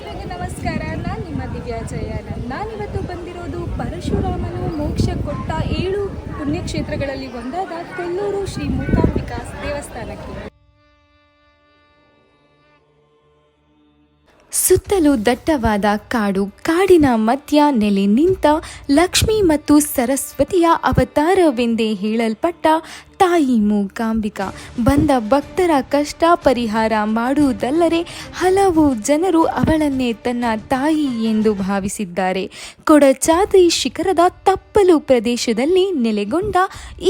ಎಲ್ರಿಗೂ ನಮಸ್ಕಾರ. ನಾನು ನಿಮ್ಮ ದಿವ್ಯಾ ಜಯಾನಂದ್. ನಾನಿವತ್ತು ಬಂದಿರೋದು ಪರಶುರಾಮನು ಮೋಕ್ಷ ಕೊಟ್ಟ 7 ಪುಣ್ಯಕ್ಷೇತ್ರಗಳಲ್ಲಿ ಒಂದಾದ ಕೊಲ್ಲೂರು ಶ್ರೀ ಮೂಕಾಂಬಿಕಾ ದೇವಸ್ಥಾನಕ್ಕೆ. ಸುತ್ತಲೂ ದಟ್ಟವಾದ ಕಾಡು, ಕಾಡಿನ ಮಧ್ಯ ನೆಲೆ ನಿಂತ ಲಕ್ಷ್ಮಿ ಮತ್ತು ಸರಸ್ವತಿಯ ಅವತಾರವೆಂದೇ ಹೇಳಲ್ಪಟ್ಟ ತಾಯಿ ಮೂಕಾಂಬಿಕಾ ಬಂದ ಭಕ್ತರ ಕಷ್ಟ ಪರಿಹಾರ ಮಾಡುವುದಲ್ಲದೆ ಹಲವು ಜನರು ಅವಳನ್ನೇ ತನ್ನ ತಾಯಿ ಎಂದು ಭಾವಿಸಿದ್ದಾರೆ. ಕೊಡಚಾದ್ರಿ ಶಿಖರದ ತಪ್ಪಲು ಪ್ರದೇಶದಲ್ಲಿ ನೆಲೆಗೊಂಡ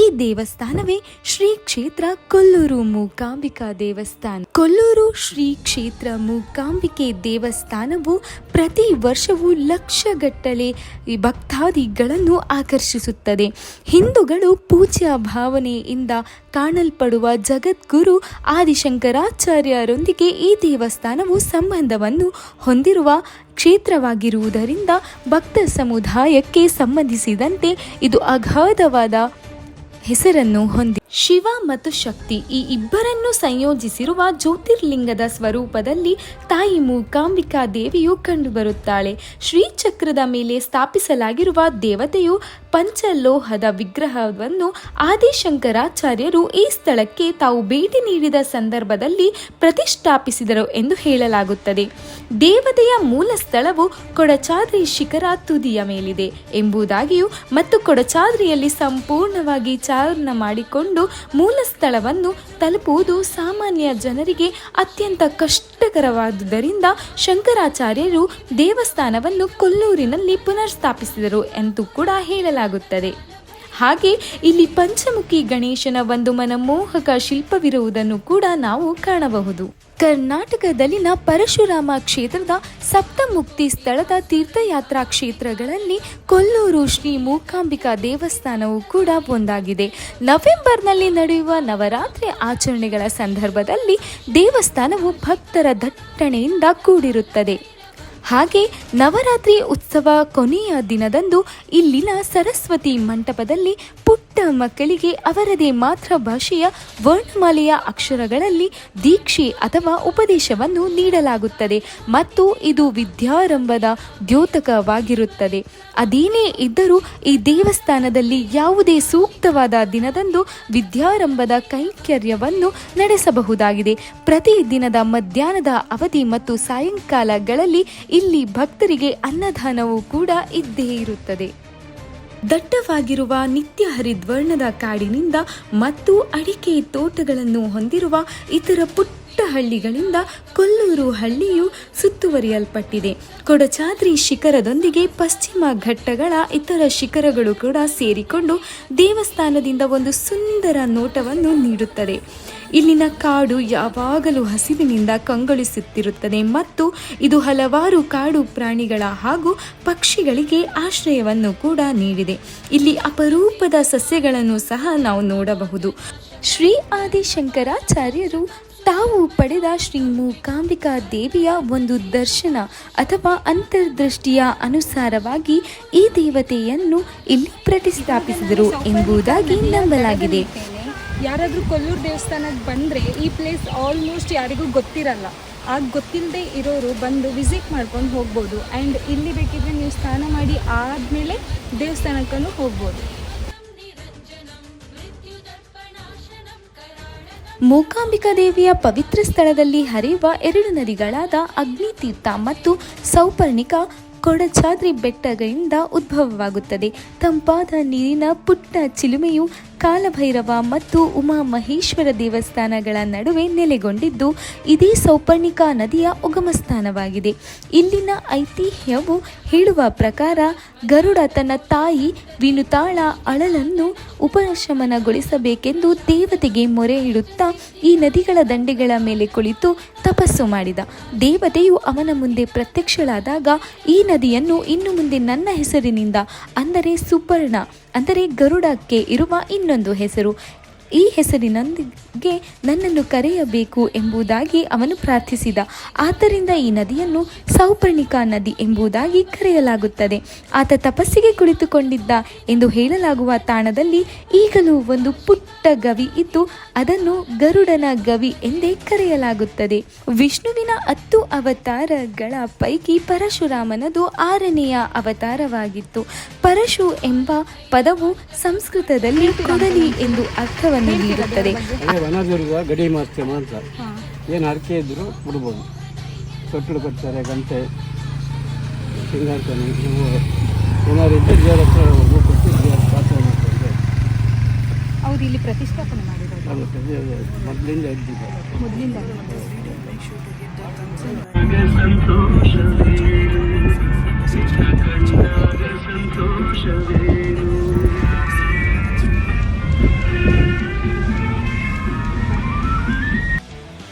ಈ ದೇವಸ್ಥಾನವೇ ಶ್ರೀ ಕ್ಷೇತ್ರ ಕೊಲ್ಲೂರು ಮೂಕಾಂಬಿಕಾ ದೇವಸ್ಥಾನ. ಕೊಲ್ಲೂರು ಶ್ರೀ ಕ್ಷೇತ್ರ ಮೂಕಾಂಬಿಕೆ ದೇವಸ್ಥಾನವು ಪ್ರತಿ ವರ್ಷವೂ ಲಕ್ಷಗಟ್ಟಲೆ ಭಕ್ತಾದಿಗಳನ್ನು ಆಕರ್ಷಿಸುತ್ತದೆ. ಹಿಂದೂಗಳು ಪೂಜ್ಯ ಭಾವನೆಯಿಂದ ಕಾಣಲ್ಪಡುವ ಜಗದ್ಗುರು ಆದಿಶಂಕರಾಚಾರ್ಯರೊಂದಿಗೆ ಈ ದೇವಸ್ಥಾನವು ಸಂಬಂಧವನ್ನು ಹೊಂದಿರುವ ಕ್ಷೇತ್ರವಾಗಿರುವುದರಿಂದ ಭಕ್ತ ಸಮುದಾಯಕ್ಕೆ ಸಂಬಂಧಿಸಿದಂತೆ ಇದು ಅಗಾಧವಾದ ಹೆಸರನ್ನು ಹೊಂದಿ ಶಿವ ಮತ್ತು ಶಕ್ತಿ ಈ ಇಬ್ಬರನ್ನು ಸಂಯೋಜಿಸಿರುವ ಜ್ಯೋತಿರ್ಲಿಂಗದ ಸ್ವರೂಪದಲ್ಲಿ ತಾಯಿ ಮೂಕಾಂಬಿಕಾ ದೇವಿಯು ಕಂಡುಬರುತ್ತಾಳೆ. ಶ್ರೀಚಕ್ರದ ಮೇಲೆ ಸ್ಥಾಪಿಸಲಾಗಿರುವ ದೇವತೆಯು ಪಂಚಲೋಹದ ವಿಗ್ರಹವನ್ನು ಆದಿಶಂಕರಾಚಾರ್ಯರು ಈ ಸ್ಥಳಕ್ಕೆ ತಾವು ಭೇಟಿ ನೀಡಿದ ಸಂದರ್ಭದಲ್ಲಿ ಪ್ರತಿಷ್ಠಾಪಿಸಿದರು ಎಂದು ಹೇಳಲಾಗುತ್ತದೆ. ದೇವತೆಯ ಮೂಲ ಸ್ಥಳವು ಕೊಡಚಾದ್ರಿ ಶಿಖರ ತುದಿಯ ಮೇಲಿದೆ ಎಂಬುದಾಗಿಯೂ ಮತ್ತು ಕೊಡಚಾದ್ರಿಯಲ್ಲಿ ಸಂಪೂರ್ಣವಾಗಿ ಚಾರಣ ಮಾಡಿಕೊಂಡು ಮೂಲ ಸ್ಥಳವನ್ನು ತಲುಪುವುದು ಸಾಮಾನ್ಯ ಜನರಿಗೆ ಅತ್ಯಂತ ಕಷ್ಟಕರವಾದುದರಿಂದ ಶಂಕರಾಚಾರ್ಯರು ದೇವಸ್ಥಾನವನ್ನು ಕೊಲ್ಲೂರಿನಲ್ಲಿ ಪುನರ್ಸ್ಥಾಪಿಸಿದರು ಎಂದು ಕೂಡ ಹೇಳಲಾಗುತ್ತದೆ. ಹಾಗೆ ಇಲ್ಲಿ ಪಂಚಮುಖಿ ಗಣೇಶನ ಒಂದು ಮನಮೋಹಕ ಶಿಲ್ಪವಿರುವುದನ್ನು ಕೂಡ ನಾವು ಕಾಣಬಹುದು. ಕರ್ನಾಟಕದಲ್ಲಿನ ಪರಶುರಾಮ ಕ್ಷೇತ್ರದ ಸಪ್ತಮುಕ್ತಿ ಸ್ಥಳದ ತೀರ್ಥಯಾತ್ರಾ ಕ್ಷೇತ್ರಗಳಲ್ಲಿ ಕೊಲ್ಲೂರು ಶ್ರೀ ಮೂಕಾಂಬಿಕಾ ದೇವಸ್ಥಾನವು ಕೂಡ ಒಂದಾಗಿದೆ. ನವೆಂಬರ್ನಲ್ಲಿ ನಡೆಯುವ ನವರಾತ್ರಿ ಆಚರಣೆಗಳ ಸಂದರ್ಭದಲ್ಲಿ ದೇವಸ್ಥಾನವು ಭಕ್ತರ ದಟ್ಟಣೆಯಿಂದ ಕೂಡಿರುತ್ತದೆ. ಹಾಗೆ ನವರಾತ್ರಿ ಉತ್ಸವ ಕೊನೆಯ ದಿನದಂದು ಇಲ್ಲಿನ ಸರಸ್ವತಿ ಮಂಟಪದಲ್ಲಿ ಪುಟ್ಟ ಮಕ್ಕಳಿಗೆ ಅವರದೇ ಮಾತೃಭಾಷೆಯ ವರ್ಣಮಾಲೆಯ ಅಕ್ಷರಗಳಲ್ಲಿ ದೀಕ್ಷೆ ಅಥವಾ ಉಪದೇಶವನ್ನು ನೀಡಲಾಗುತ್ತದೆ ಮತ್ತು ಇದು ವಿದ್ಯಾರಂಭದ ದ್ಯೋತಕವಾಗಿರುತ್ತದೆ. ಅದೇನೇ ಇದ್ದರೂ ಈ ದೇವಸ್ಥಾನದಲ್ಲಿ ಯಾವುದೇ ಸೂಕ್ತವಾದ ದಿನದಂದು ವಿದ್ಯಾರಂಭದ ಕೈಂಕರ್ಯವನ್ನು ನಡೆಸಬಹುದಾಗಿದೆ. ಪ್ರತಿ ದಿನದ ಮಧ್ಯಾಹ್ನದ ಅವಧಿ ಮತ್ತು ಸಾಯಂಕಾಲಗಳಲ್ಲಿ ಇಲ್ಲಿ ಭಕ್ತರಿಗೆ ಅನ್ನದಾನವೂ ಕೂಡ ಇದ್ದೇ ಇರುತ್ತದೆ. ದಟ್ಟವಾಗಿರುವ ನಿತ್ಯ ಹರಿದ್ವರ್ಣದ ಕಾಡಿನಿಂದ ಮತ್ತು ಅಡಿಕೆ ತೋಟಗಳನ್ನು ಹೊಂದಿರುವ ಇತರ ಪುಟ್ಟ ಹಳ್ಳಿಗಳಿಂದ ಕೊಲ್ಲೂರು ಹಳ್ಳಿಯು ಸುತ್ತುವರಿಯಲ್ಪಟ್ಟಿದೆ. ಕೊಡಚಾದ್ರಿ ಶಿಖರದೊಂದಿಗೆ ಪಶ್ಚಿಮ ಘಟ್ಟಗಳ ಇತರ ಶಿಖರಗಳು ಕೂಡ ಸೇರಿಕೊಂಡು ದೇವಸ್ಥಾನದಿಂದ ಒಂದು ಸುಂದರ ನೋಟವನ್ನು ನೀಡುತ್ತದೆ. ಇಲ್ಲಿನ ಕಾಡು ಯಾವಾಗಲೂ ಹಸಿರಿನಿಂದ ಕಂಗೊಳಿಸುತ್ತಿರುತ್ತದೆ ಮತ್ತು ಇದು ಹಲವಾರು ಕಾಡು ಪ್ರಾಣಿಗಳ ಹಾಗೂ ಪಕ್ಷಿಗಳಿಗೆ ಆಶ್ರಯವನ್ನು ಕೂಡ ನೀಡಿದೆ. ಇಲ್ಲಿ ಅಪರೂಪದ ಸಸ್ಯಗಳನ್ನು ಸಹ ನಾವು ನೋಡಬಹುದು. ಶ್ರೀ ಆದಿಶಂಕರಾಚಾರ್ಯರು ತಾವು ಪಡೆದ ಶ್ರೀ ಮೂಕಾಂಬಿಕಾ ದೇವಿಯ ಒಂದು ದರ್ಶನ ಅಥವಾ ಅಂತರ್ದೃಷ್ಟಿಯ ಅನುಸಾರವಾಗಿ ಈ ದೇವತೆಯನ್ನು ಇಲ್ಲಿ ಪ್ರತಿಷ್ಠಾಪಿಸಿದರು ಎಂಬುದಾಗಿ ನಂಬಲಾಗಿದೆ. ಯಾರಾದರೂ ಕೊಲ್ಲೂರು ದೇವಸ್ಥಾನಕ್ಕೆ ಬಂದರೆ ಈ ಪ್ಲೇಸ್ ಆಲ್ಮೋಸ್ಟ್ ಯಾರಿಗೂ ಗೊತ್ತಿರಲ್ಲ. ಆಗ ಗೊತ್ತಿಲ್ಲದೆ ಇರೋರು ಬಂದು ವಿಸಿಟ್ ಮಾಡ್ಕೊಂಡು ಹೋಗ್ಬೋದು. ಆ್ಯಂಡ್ ಇಲ್ಲಿ ಬೇಕಿದ್ರೆ ನೀವು ಸ್ನಾನ ಮಾಡಿ ಆದಮೇಲೆ ದೇವಸ್ಥಾನಕ್ಕೂ ಹೋಗ್ಬೋದು. ಮೂಕಾಂಬಿಕಾ ದೇವಿಯ ಪವಿತ್ರ ಸ್ಥಳದಲ್ಲಿ ಹರಿಯುವ 2 ನದಿಗಳಾದ ಅಗ್ನಿತೀರ್ಥ ಮತ್ತು ಸೌಪರ್ಣಿಕಾ ಕೊಡಚಾದ್ರಿ ಬೆಟ್ಟಗಳಿಂದ ಉದ್ಭವವಾಗುತ್ತದೆ. ತಂಪಾದ ನೀರಿನ ಪುಟ್ಟ ಚಿಲುಮೆಯು ಕಾಲಭೈರವ ಮತ್ತು ಉಮಾ ಮಹೇಶ್ವರ ದೇವಸ್ಥಾನಗಳ ನಡುವೆ ನೆಲೆಗೊಂಡಿದ್ದು ಇದೇ ಸೌಪರ್ಣಿಕಾ ನದಿಯ ಉಗಮ ಸ್ಥಾನವಾಗಿದೆ. ಇಲ್ಲಿನ ಐತಿಹ್ಯವು ಹೇಳುವ ಪ್ರಕಾರ ಗರುಡ ತನ್ನ ತಾಯಿ ವಿನುತಾಳ ಅಳಲನ್ನು ಉಪಶಮನಗೊಳಿಸಬೇಕೆಂದು ದೇವತೆಗೆ ಮೊರೆ ಇಡುತ್ತಾ ಈ ನದಿಗಳ ದಂಡೆಗಳ ಮೇಲೆ ಕುಳಿತು ತಪಸ್ಸು ಮಾಡಿದ. ದೇವತೆಯು ಅವನ ಮುಂದೆ ಪ್ರತ್ಯಕ್ಷಳಾದಾಗ ಈ ನದಿಯನ್ನು ಇನ್ನು ಮುಂದೆ ನನ್ನ ಹೆಸರಿನಿಂದ ಅಂದರೆ ಸುಪರ್ಣ ಅಂದರೆ ಗರುಡಕ್ಕೆ ಇರುವ ಇನ್ನೊಂದು ಹೆಸರು ಈ ಹೆಸರಿನೊಂದಿಗೆ ನನ್ನನ್ನು ಕರೆಯಬೇಕು ಎಂಬುದಾಗಿ ಅವನು ಪ್ರಾರ್ಥಿಸಿದ. ಆದ್ದರಿಂದ ಈ ನದಿಯನ್ನು ಸೌಪರ್ಣಿಕಾ ನದಿ ಎಂಬುದಾಗಿ ಕರೆಯಲಾಗುತ್ತದೆ. ಆತ ತಪಸ್ಸಿಗೆ ಕುಳಿತುಕೊಂಡಿದ್ದ ಎಂದು ಹೇಳಲಾಗುವ ತಾಣದಲ್ಲಿ ಈಗಲೂ ಒಂದು ಪುಟ್ಟ ಗವಿ ಇದ್ದು ಅದನ್ನು ಗರುಡನ ಗವಿ ಎಂದೇ ಕರೆಯಲಾಗುತ್ತದೆ. ವಿಷ್ಣುವಿನ 10 ಅವತಾರಗಳ ಪೈಕಿ ಪರಶುರಾಮನದು 6ನೆಯ ಅವತಾರವಾಗಿತ್ತು. ಪರಶು ಎಂಬ ಪದವು ಸಂಸ್ಕೃತದಲ್ಲಿ ಕೊಡಲಿ ಎಂದು ಅರ್ಥವನ್ನು ನೀಡುತ್ತದೆ. ವನದುರ್ಗ ಗಡಿ ಮಾಧ್ಯಮ ಅಂತ ಏನು ಹರಕೆ ಇದ್ದರೂ ಬಿಡ್ಬೋದು. ತೊಟ್ಟಲು ಕೊಡ್ತಾರೆ, ಗಂಟೆ ಸಿಂಗಾರ್ತಾನೆ ಇವು ಏನಾದ್ರು ಇದ್ದರೆ ದೇವರ ಹತ್ರ ಹೂ ಕೊಟ್ಟು ದೇವರ ಪ್ರಾರ್ಥನೆ ಮಾಡ್ತಾರೆ. ಅವ್ರು ಇಲ್ಲಿ ಪ್ರತಿಷ್ಠಾಪನೆ ಮಾಡಿರೋದು ಆಗುತ್ತೆ. ಮೊದಲಿಂದ ಇದ್ದಿದ್ದಾರೆ. ಮೊದಲಿಂದ.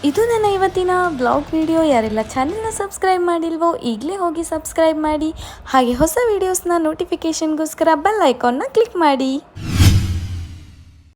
ಇದು ನನ್ನ ಇವತ್ತಿನ ಬ್ಲಾಗ್ ವಿಡಿಯೋ. ಯಾರೆಲ್ಲ ಚಾನೆಲ್ನ ಸಬ್ಸ್ಕ್ರೈಬ್ ಮಾಡಿಲ್ವೋ ಈಗಲೇ ಹೋಗಿ ಸಬ್ಸ್ಕ್ರೈಬ್ ಮಾಡಿ. ಹಾಗೆ ಹೊಸ ವೀಡಿಯೋಸ್ನ ನೋಟಿಫಿಕೇಷನ್ಗೋಸ್ಕರ ಬೆಲ್ ಐಕಾನ್ನ ಕ್ಲಿಕ್ ಮಾಡಿ.